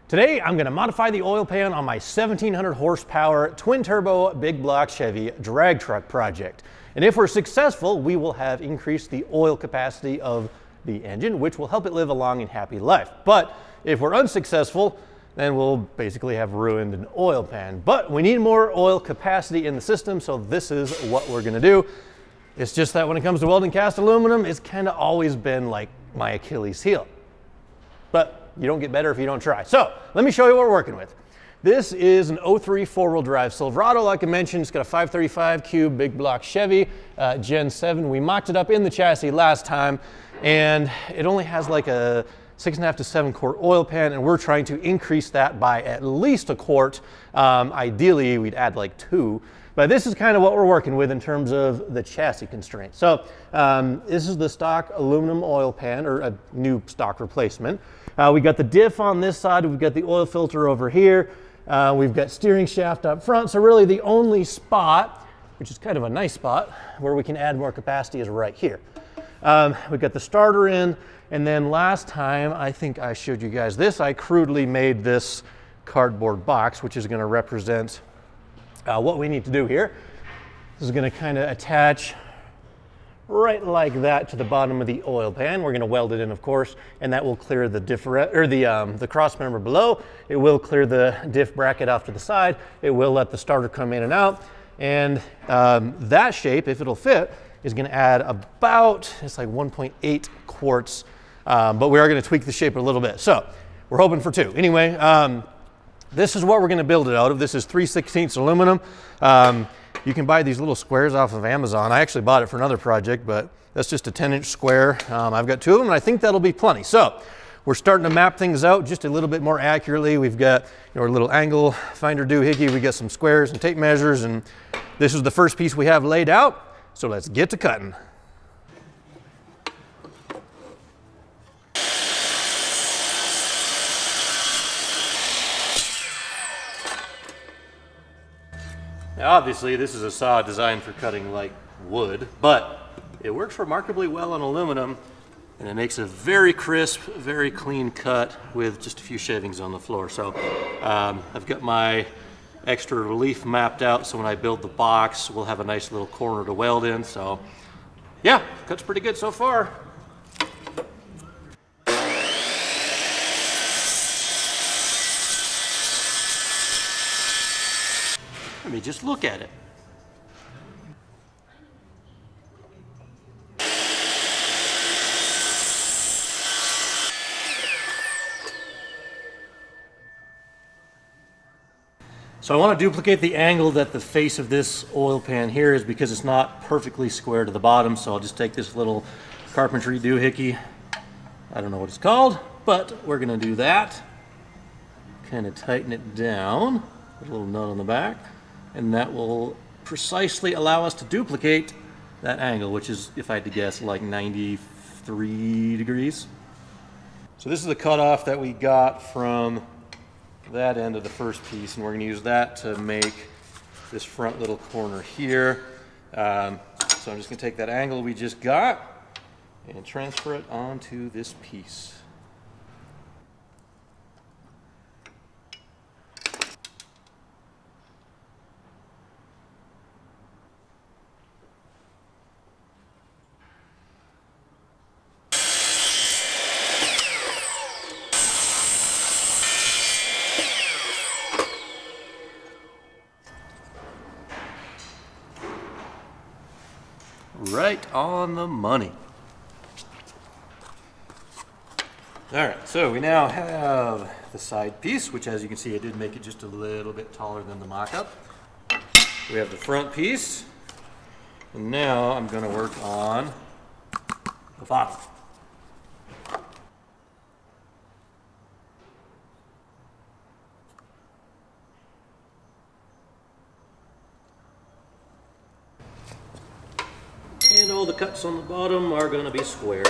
Today, I'm going to modify the oil pan on my 1700 horsepower twin turbo big block Chevy drag truck project. And if we're successful, we will have increased the oil capacity of the engine, which will help it live a long and happy life. But if we're unsuccessful, then we'll basically have ruined an oil pan. But we need more oil capacity in the system, so this is what we're going to do. It's just that when it comes to welding cast aluminum, it's kind of always been like my Achilles heel. But you don't get better if you don't try. So let me show you what we're working with. This is an 03 four-wheel drive Silverado. Like I mentioned, it's got a 535 cube big block Chevy Gen 7. We mocked it up in the chassis last time, and it only has like a 6.5 to 7 quart oil pan, and we're trying to increase that by at least a quart. Ideally, we'd add like 2. But this is kind of what we're working with in terms of the chassis constraints. So this is the stock aluminum oil pan, or a new stock replacement. We got the diff on this side, we've got the oil filter over here, we've got steering shaft up front. So really the only spot, which is kind of a nice spot, where we can add more capacity is right here. We've got the starter in, and then last time I think I showed you guys this. I crudely made this cardboard box, which is going to represent what we need to do here. This is going to kind of attach right like that to the bottom of the oil pan. We're going to weld it in, of course, and that will clear the the cross member below. It will clear the diff bracket off to the side. It will let the starter come in and out, and that shape, if it'll fit, is going to add about, it's like 1.8 quarts, but we are going to tweak the shape a little bit. So we're hoping for 2. Anyway, this is what we're going to build it out of. This is 3/16 aluminum. You can buy these little squares off of Amazon. I actually bought it for another project, but that's just a 10-inch square. I've got 2 of them, and I think that'll be plenty. So we're starting to map things out just a little bit more accurately. We've got our little angle finder doohickey. We got some squares and tape measures, and this is the first piece we have laid out. So let's get to cutting. Now obviously this is a saw designed for cutting like wood, but it works remarkably well on aluminum, and it makes a very crisp, very clean cut with just a few shavings on the floor. So I've got my extra relief mapped out, so when I build the box, we'll have a nice little corner to weld in. So yeah, cuts pretty good so far. I mean, just look at it. So I want to duplicate the angle that the face of this oil pan here is, because it's not perfectly square to the bottom. So I'll just take this little carpentry doohickey. I don't know what it's called, but we're going to do that. Kind of tighten it down, put a little nut on the back. And that will precisely allow us to duplicate that angle, which is, if I had to guess, like 93 degrees. So this is the cutoff that we got from that end of the first piece, and we're going to use that to make this front little corner here. So I'm just going to take that angle we just got and transfer it onto this piece. Right on the money. All right, so we now have the side piece, which, as you can see, I did make it just a little bit taller than the mock-up. We have the front piece, and now I'm going to work on the bottom. And all the cuts on the bottom are going to be square.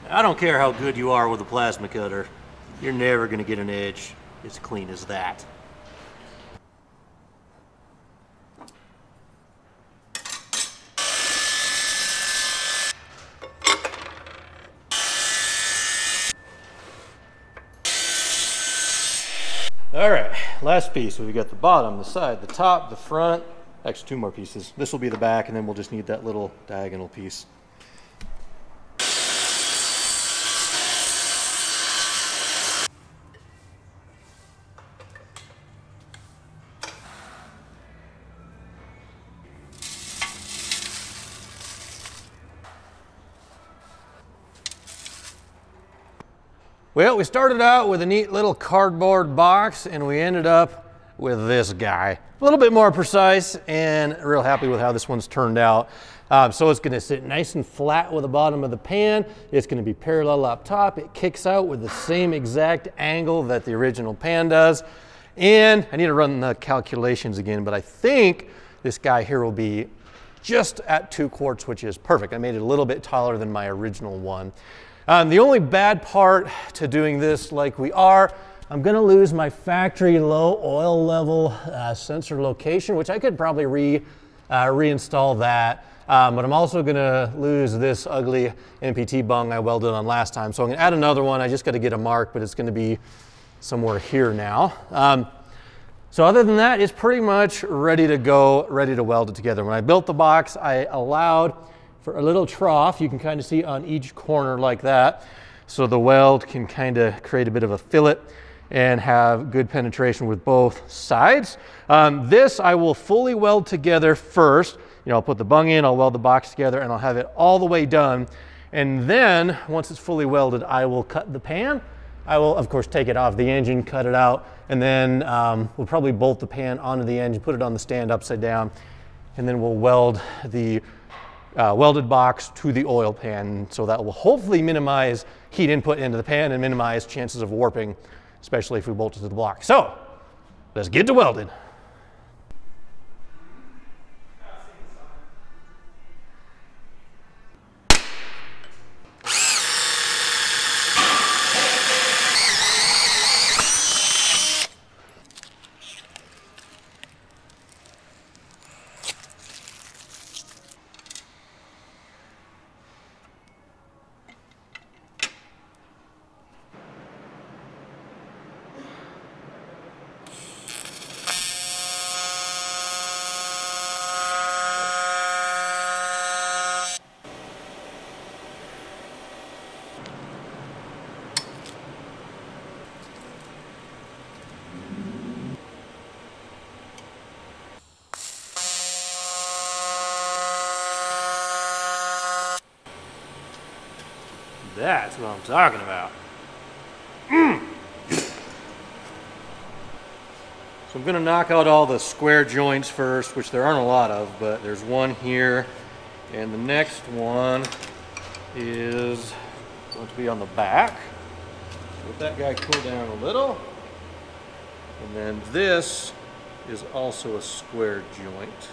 I don't care how good you are with a plasma cutter, you're never going to get an edge as clean as that. All right, last piece. We've got the bottom, the side, the top, the front. Actually, 2 more pieces. This will be the back, and then we'll just need that little diagonal piece. Well, we started out with a neat little cardboard box, and we ended up with this guy. A little bit more precise, and real happy with how this one's turned out. So it's gonna sit nice and flat with the bottom of the pan. It's gonna be parallel up top. It kicks out with the same exact angle that the original pan does. And I need to run the calculations again, but I think this guy here will be just at 2 quarts, which is perfect. I made it a little bit taller than my original one. The only bad part to doing this like we are, I'm gonna lose my factory low oil level sensor location, which I could probably reinstall that. But I'm also gonna lose this ugly NPT bung I welded on last time. So I'm gonna add another one. I just gotta get a mark, but it's gonna be somewhere here now. So other than that, it's pretty much ready to go, ready to weld it together. When I built the box, I allowed for a little trough. You can kind of see on each corner like that. So the weld can kind of create a bit of a fillet and have good penetration with both sides. This I will fully weld together first. You know, I'll put the bung in, I'll weld the box together, and I'll have it all the way done. And then once it's fully welded, I will cut the pan. I will, of course, take it off the engine, cut it out, and then we'll probably bolt the pan onto the engine, put it on the stand upside down, and then we'll weld the welded box to the oil pan. So that will hopefully minimize heat input into the pan and minimize chances of warping, especially if we bolt it to the block. So let's get to welding. That's what I'm talking about. So I'm gonna knock out all the square joints first, which there aren't a lot of, but there's one here, and the next one is going to be on the back. Let that guy cool down a little. And then this is also a square joint.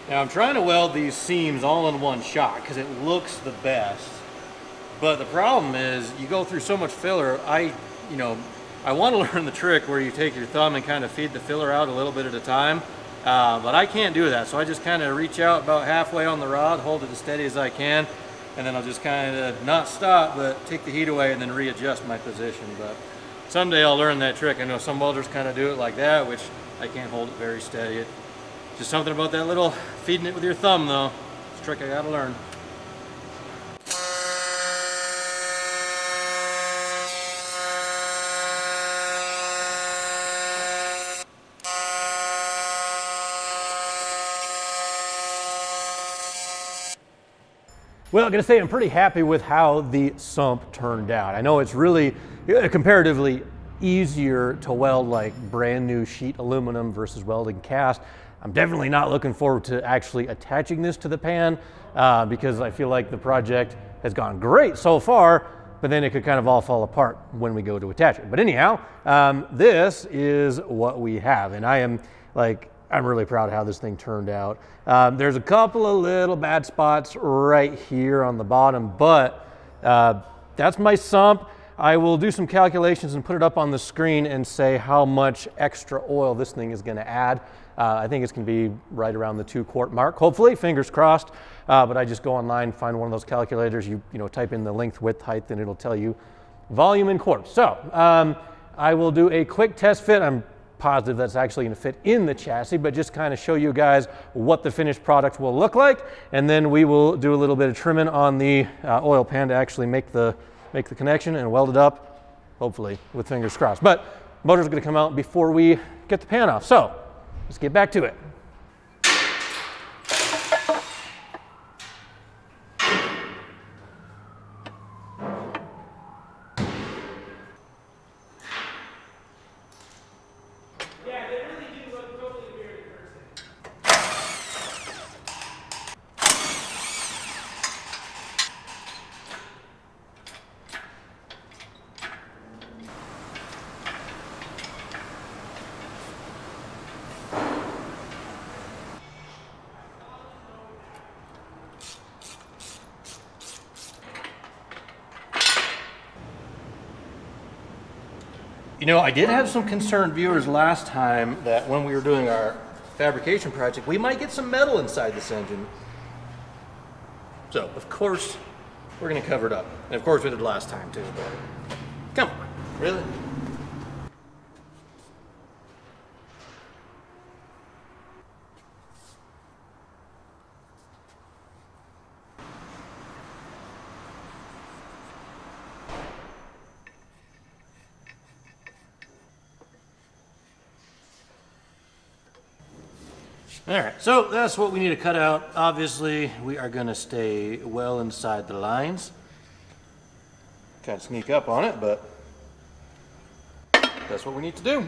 Now I'm trying to weld these seams all in one shot because it looks the best. But the problem is you go through so much filler. I want to learn the trick where you take your thumb and kind of feed the filler out a little bit at a time. But I can't do that. So I just kind of reach out about halfway on the rod, hold it as steady as I can, and then I'll just kind of not stop, but take the heat away and then readjust my position. But someday I'll learn that trick. I know some welders kind of do it like that, which I can't hold it very steady. Just something about that little feeding it with your thumb though. a trick I gotta learn. Well, I'm gonna say I'm pretty happy with how the sump turned out. I know it's really comparatively easier to weld like brand new sheet aluminum versus welding cast. I'm definitely not looking forward to actually attaching this to the pan because I feel like the project has gone great so far, but then it could kind of all fall apart when we go to attach it. But anyhow, this is what we have, and I'm really proud of how this thing turned out. There's a couple of little bad spots right here on the bottom, but that's my sump. I will do some calculations and put it up on the screen and say how much extra oil this thing is gonna add. I think it's gonna be right around the 2-quart mark, hopefully, fingers crossed. But I just go online, find one of those calculators, you know, type in the length, width, height, and it'll tell you volume in quarts. So I will do a quick test fit. I'm positive that's actually going to fit in the chassis, but just kind of show you guys what the finished product will look like, and then we will do a little bit of trimming on the oil pan to actually make the connection and weld it up, hopefully with fingers crossed. But motor's going to come out before we get the pan off, so let's get back to it. You know, I did have some concerned viewers last time that when we were doing our fabrication project, we might get some metal inside this engine. So, of course, we're gonna cover it up. And of course we did last time too, but come on, really? All right, so that's what we need to cut out. Obviously, we are gonna stay well inside the lines. Kind of sneak up on it, but that's what we need to do.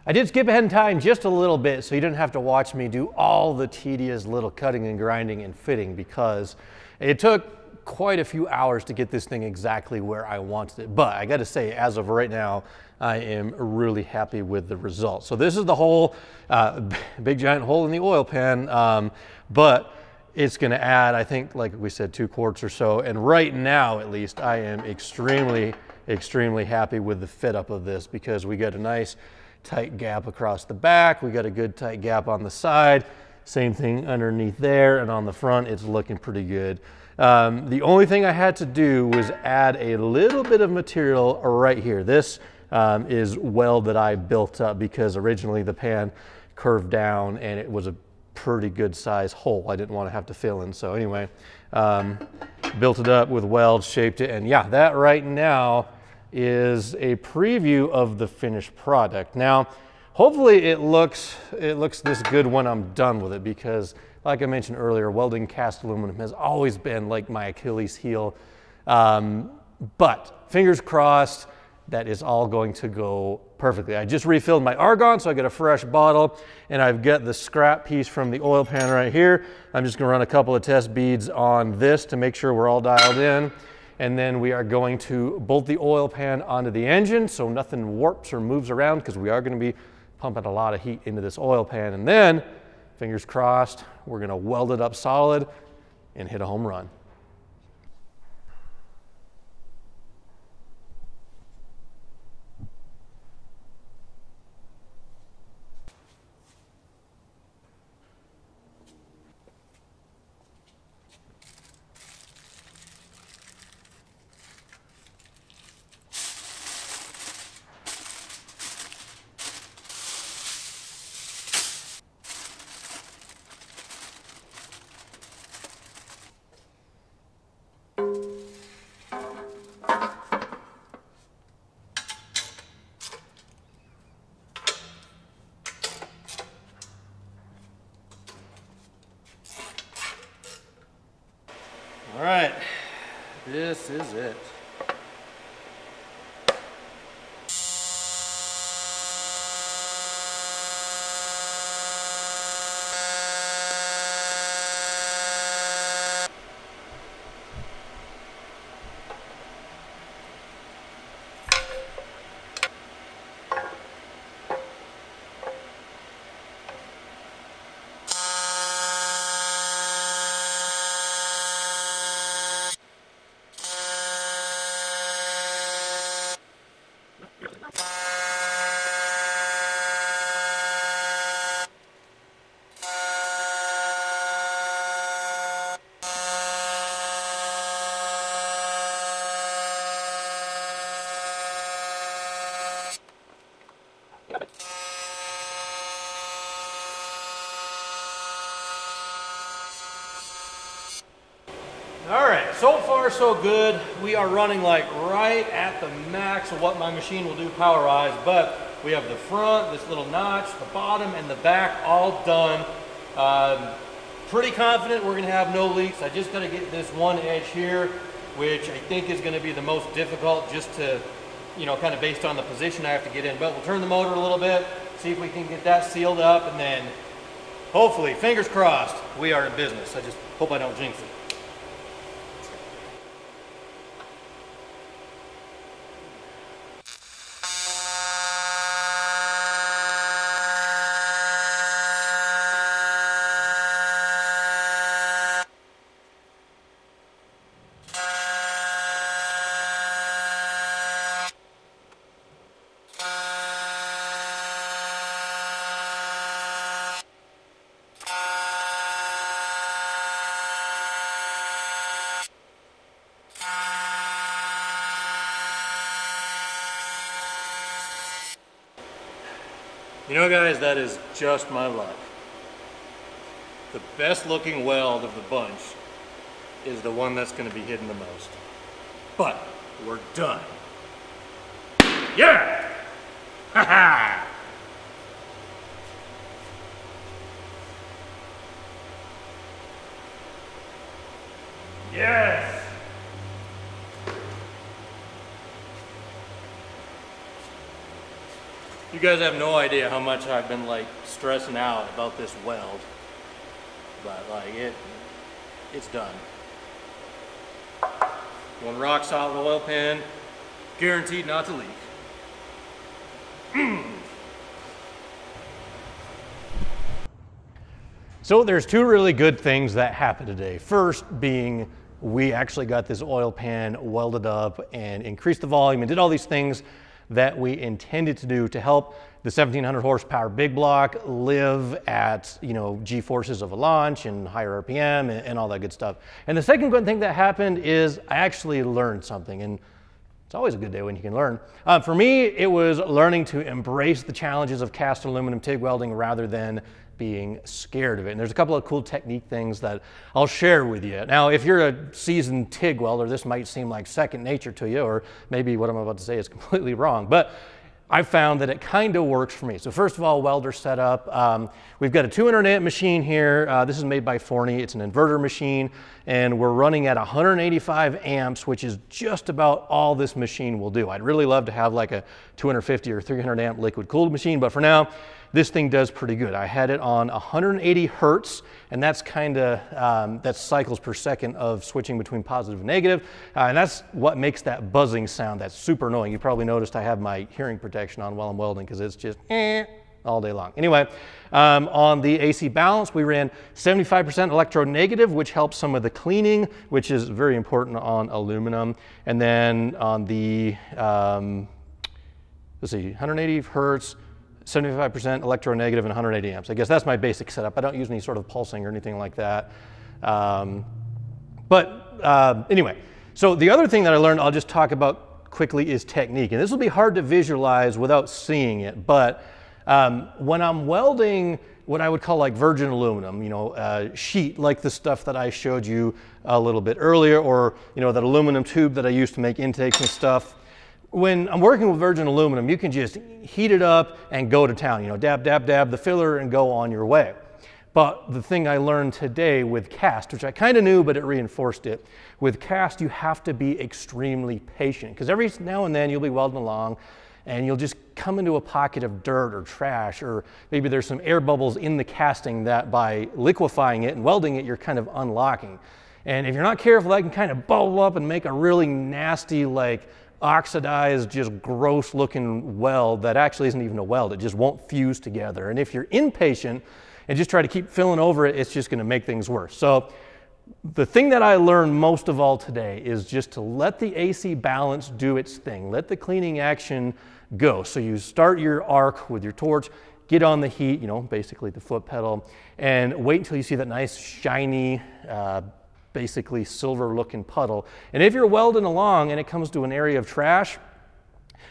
I did skip ahead in time just a little bit so you didn't have to watch me do all the tedious little cutting and grinding and fitting, because it took quite a few hours to get this thing exactly where I wanted it. But I got to say, as of right now, I am really happy with the results. So this is the whole big giant hole in the oil pan, but it's going to add, I think, like we said, 2 quarts or so. And right now, at least, I am extremely happy with the fit up of this, because we got a nice tight gap across the back. We got a good tight gap on the side. Same thing underneath there, and on the front, it's looking pretty good. The only thing I had to do was add a little bit of material right here. This is weld that I built up because originally the pan curved down and it was a pretty good size hole I didn't want to have to fill in. So anyway, built it up with weld, shaped it, and yeah, that right now is a preview of the finished product. Now, hopefully it looks this good when I'm done with it, because like I mentioned earlier, welding cast aluminum has always been like my Achilles heel. But fingers crossed, that is all going to go perfectly. I just refilled my argon, so I get a fresh bottle, and I've got the scrap piece from the oil pan right here. I'm just gonna run a couple of test beads on this to make sure we're all dialed in. And then we are going to bolt the oil pan onto the engine so nothing warps or moves around, because we are gonna be pumping a lot of heat into this oil pan. And then, fingers crossed, we're gonna weld it up solid and hit a home run. All right, this is it. All right, so far so good. We are running like right at the max of what my machine will do power-wise, but we have the front, this little notch, the bottom, and the back all done. Pretty confident we're gonna have no leaks. I just gotta get this one edge here, which I think is gonna be the most difficult, just to, you know, kind of based on the position I have to get in. But we'll turn the motor a little bit, see if we can get that sealed up, and then hopefully, fingers crossed, we are in business. I just hope I don't jinx it. You know, guys, that is just my luck. The best looking weld of the bunch is the one that's going to be hidden the most. But we're done. Yeah! Ha ha! Yes! You guys have no idea how much I've been like stressing out about this weld, but like it's done. One rock solid oil pan, guaranteed not to leak. So there's two really good things that happened today. First being we actually got this oil pan welded up and increased the volume and did all these things that we intended to do to help the 1700 horsepower big block live at, you know, G-forces of a launch and higher RPM and all that good stuff. And the second good thing that happened is I actually learned something, and it's always a good day when you can learn. For me, it was learning to embrace the challenges of cast aluminum TIG welding rather than being scared of it. And there's a couple of cool technique things that I'll share with you. Now, if you're a seasoned TIG welder, this might seem like second nature to you, or maybe what I'm about to say is completely wrong. But I found that it kind of works for me. So first of all, welder setup. We've got a 200 amp machine here. This is made by Forney. It's an inverter machine, and we're running at 185 amps, which is just about all this machine will do. I'd really love to have like a 250 or 300 amp liquid cooled machine, but for now, this thing does pretty good. I had it on 180 hertz, and that's kind of, that's cycles per second of switching between positive and negative, and that's what makes that buzzing sound that's super annoying. You probably noticed I have my hearing protection on while I'm welding because it's just all day long. Anyway, on the AC balance, we ran 75% electronegative, which helps some of the cleaning, which is very important on aluminum. And then on the, let's see, 180 hertz, 75% electronegative and 180 amps. I guess that's my basic setup. I don't use any sort of pulsing or anything like that. Anyway, so the other thing that I learned, I'll just talk about quickly, is technique. And this will be hard to visualize without seeing it, but when I'm welding what I would call like virgin aluminum, you know, sheet, like the stuff that I showed you a little bit earlier, or, you know, that aluminum tube that I used to make intakes and stuff. When I'm working with virgin aluminum, you can just heat it up and go to town, you know, dab, dab, dab the filler and go on your way. But the thing I learned today with cast, which I kind of knew, but it reinforced it, with cast, you have to be extremely patient, because every now and then you'll be welding along and you'll just come into a pocket of dirt or trash, or maybe there's some air bubbles in the casting that by liquefying it and welding it, you're kind of unlocking. And if you're not careful, that can kind of bubble up and make a really nasty, like, oxidized, just gross looking weld that actually isn't even a weld. It just won't fuse together. And if you're impatient and just try to keep filling over it, it's just going to make things worse. So the thing that I learned most of all today is just to let the AC balance do its thing. Let the cleaning action go. So you start your arc with your torch, get on the heat, you know, basically the foot pedal, and wait until you see that nice shiny, basically silver looking puddle. And if you're welding along and it comes to an area of trash,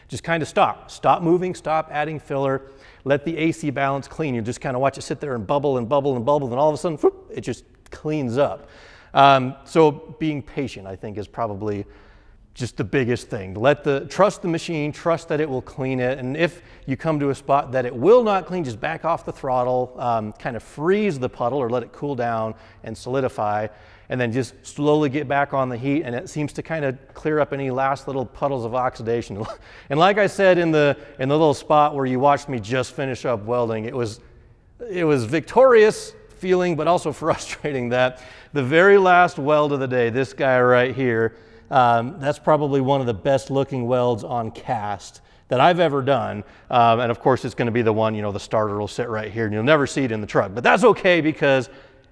just kind of stop moving, stop adding filler, let the AC balance clean. You just kind of watch it sit there and bubble and bubble and bubble, and all of a sudden, whoop, it just cleans up. So being patient, I think, is probably just the biggest thing. Trust the machine, trust that it will clean it, and if you come to a spot that it will not clean, just back off the throttle, kind of freeze the puddle or let it cool down and solidify, and then just slowly get back on the heat, and it seems to kind of clear up any last little puddles of oxidation. And like I said in the little spot where you watched me just finish up welding, it was victorious feeling, but also frustrating that the very last weld of the day, this guy right here, that's probably one of the best looking welds on cast that I've ever done. And of course, it's going to be the one, you know, the starter will sit right here and you'll never see it in the truck, but that's okay because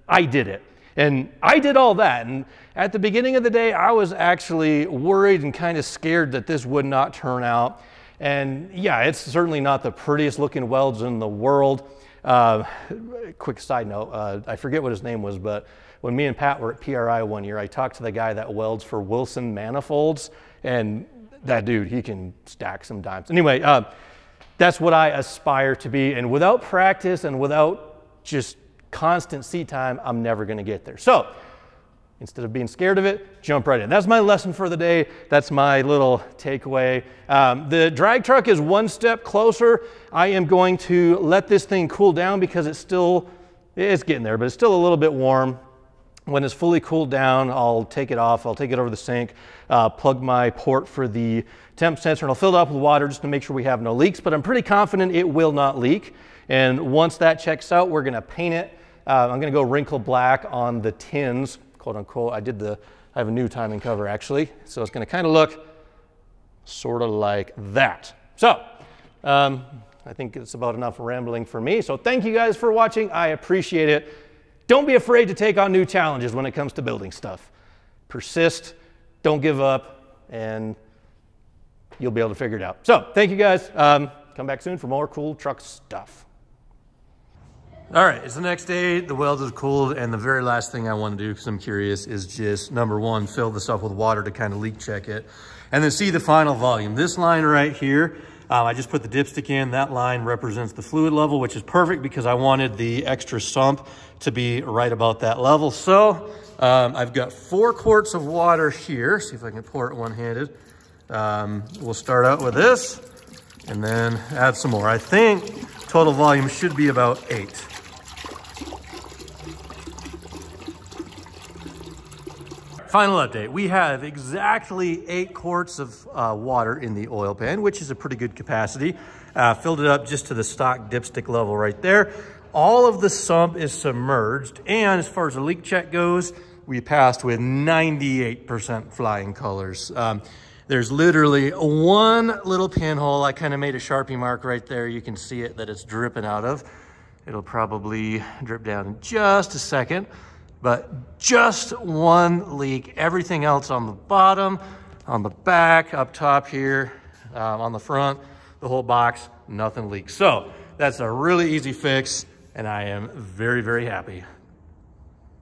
I did it. And I did all that. And at the beginning of the day, I was actually worried and kind of scared that this would not turn out. And yeah, it's certainly not the prettiest looking welds in the world. Quick side note, I forget what his name was, but when me and Pat were at PRI one year, I talked to the guy that welds for Wilson Manifolds, and that dude, he can stack some dimes. Anyway, that's what I aspire to be, and without practice and without just constant seat time, I'm never going to get there. So instead of being scared of it, jump right in. That's my lesson for the day. That's my little takeaway. The drag truck is one step closer. I am going to let this thing cool down because it's getting there, but it's still a little bit warm. When it's fully cooled down, I'll take it off. I'll take it over the sink, plug my port for the temp sensor, and I'll fill it up with water just to make sure we have no leaks, but I'm pretty confident it will not leak. And once that checks out, we're gonna paint it. I'm gonna go wrinkle black on the tins, quote unquote. I have a new timing cover actually, so it's gonna kind of look sort of like that. So, I think it's about enough rambling for me. So thank you guys for watching. I appreciate it. Don't be afraid to take on new challenges when it comes to building stuff. Persist, don't give up, and you'll be able to figure it out. So thank you guys. Come back soon for more cool truck stuff. All right, it's the next day, the weld is cooled, and the very last thing I want to do, because I'm curious, is just, number one, fill this up with water to kind of leak check it, and then see the final volume. This line right here, I just put the dipstick in. That line represents the fluid level, which is perfect because I wanted the extra sump to be right about that level. So I've got 4 quarts of water here. See if I can pour it one-handed. We'll start out with this. and then add some more. I think total volume should be about 8. Final update, we have exactly 8 quarts of water in the oil pan, which is a pretty good capacity. Filled it up just to the stock dipstick level right there. All of the sump is submerged, and as far as the leak check goes, we passed with 98% flying colors. There's literally one little pinhole. I kind of made a Sharpie mark right there. You can see it that it's dripping out of. It'll probably drip down in just a second, but just one leak. Everything else on the bottom, on the back, up top here, on the front, the whole box, nothing leaks. So that's a really easy fix, and I am very, very happy.